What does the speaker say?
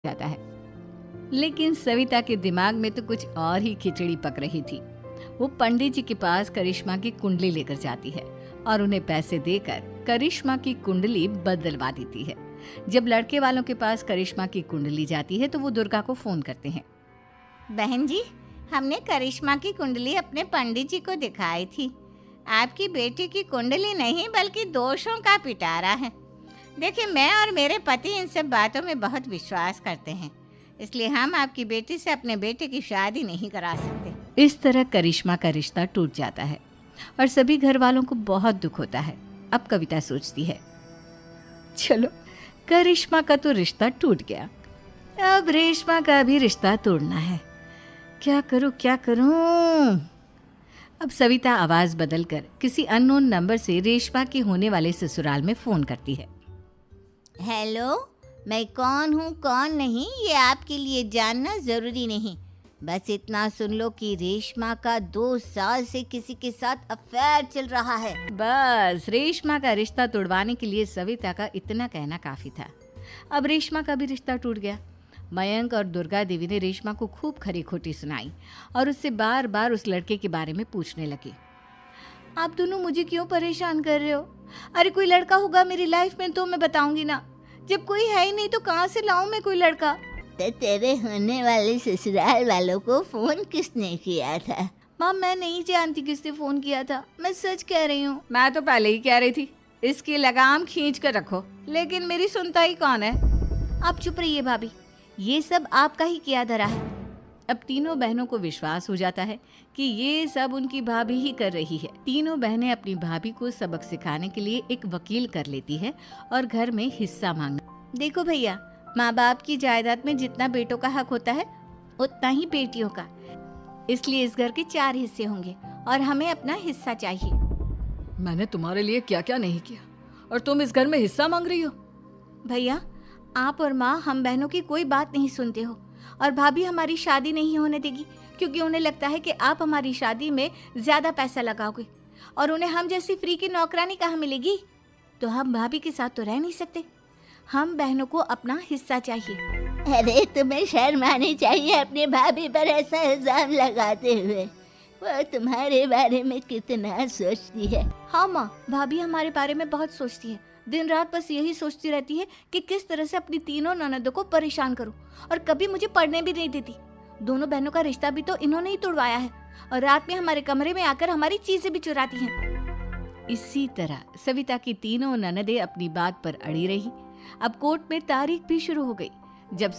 जाता है। लेकिन सविता के दिमाग में तो कुछ और ही खिचड़ी पक रही थी। वो पंडित जी के पास करिश्मा की कुंडली लेकर जाती है और उन्हें पैसे देकर करिश्मा की कुंडली बदलवा देती है। जब लड़के वालों के पास करिश्मा की कुंडली जाती है तो वो दुर्गा को फोन करते हैं। बहन जी, हमने करिश्मा की कुंडली अपने पंडित जी को दिखाई थी। आपकी बेटी की कुंडली नहीं बल्कि दोषों का पिटारा है। देखिए, मैं और मेरे पति इन सब बातों में बहुत विश्वास करते हैं, इसलिए हम आपकी बेटी से अपने बेटे की शादी नहीं करा सकते। इस तरह करिश्मा का रिश्ता टूट जाता है और सभी घर वालों को बहुत दुख होता है। अब कविता सोचती है, चलो करिश्मा का तो रिश्ता टूट गया, अब रेशमा का भी रिश्ता तोड़ना है। क्या करूं? अब सविता आवाज बदलकर किसी अननोन नंबर से रेशमा के होने वाले ससुराल में फोन करती है। हेलो, मैं कौन हूँ कौन नहीं ये आपके लिए जानना ज़रूरी नहीं। बस इतना सुन लो कि रेशमा का 2 साल से किसी के साथ अफेयर चल रहा है। बस रेशमा का रिश्ता तोड़वाने के लिए सविता का इतना कहना काफी था। अब रेशमा का भी रिश्ता टूट गया। मयंक और दुर्गा देवी ने रेशमा को खूब खरी खोटी सुनाई और उससे बार बार उस लड़के के बारे में पूछने लगे। आप दोनों मुझे क्यों परेशान कर रहे हो? अरे कोई लड़का होगा मेरी लाइफ में तो मैं बताऊंगी ना। जब कोई है ही नहीं तो कहाँ से लाऊं मैं कोई लड़का? तो तेरे होने वाले ससुराल वालों को फोन किसने किया था? माँ, मैं नहीं जानती किसने फोन किया था, मैं सच कह रही हूँ। मैं तो पहले ही कह रही थी इसकी लगाम खींच कर रखो, लेकिन मेरी सुनता ही कौन है। आप चुप रहिए भाभी, ये सब आपका ही किया धरा है। अब तीनों बहनों को विश्वास हो जाता है कि ये सब उनकी भाभी ही कर रही है। तीनों बहनें अपनी भाभी को सबक सिखाने के लिए एक वकील कर लेती है और घर में हिस्सा मांगना। देखो भैया, माँ बाप की जायदाद में जितना बेटों का हक होता है उतना ही बेटियों का, इसलिए इस घर के 4 हिस्से होंगे और हमें अपना हिस्सा चाहिए। मैंने तुम्हारे लिए क्या क्या नहीं किया और तुम इस घर में हिस्सा मांग रही हो? भैया, आप और माँ हम बहनों की कोई बात नहीं सुनते हो और भाभी हमारी शादी नहीं होने देगी क्योंकि उन्हें लगता है कि आप हमारी शादी में ज्यादा पैसा लगाओगे और उन्हें हम जैसी फ्री की नौकरानी कहाँ मिलेगी। तो हम भाभी के साथ तो रह नहीं सकते, हम बहनों को अपना हिस्सा चाहिए। अरे तुम्हें शर्म आनी चाहिए अपने भाभी पर ऐसा इल्जाम लगाते हुए। वो तुम्हारे बारे में कितना सोचती है। हाँ माँ, भाभी हमारे बारे में बहुत सोचती है। दिन रात बस यही सोचती रहती है कि किस तरह से अपनी तीनों ननदों को परेशान करूं और कभी मुझे पढ़ने भी नहीं देती। दोनों बहनों का रिश्ता भी तो इन्होंने ही तोड़वाया है और रात में हमारे कमरे में आकर हमारी चीजें भी चुराती हैं। इसी तरह सविता की तीनों ननदें अपनी बात पर अड़ी रही। अब कोर्ट में तारीख भी शुरू हो गई। जब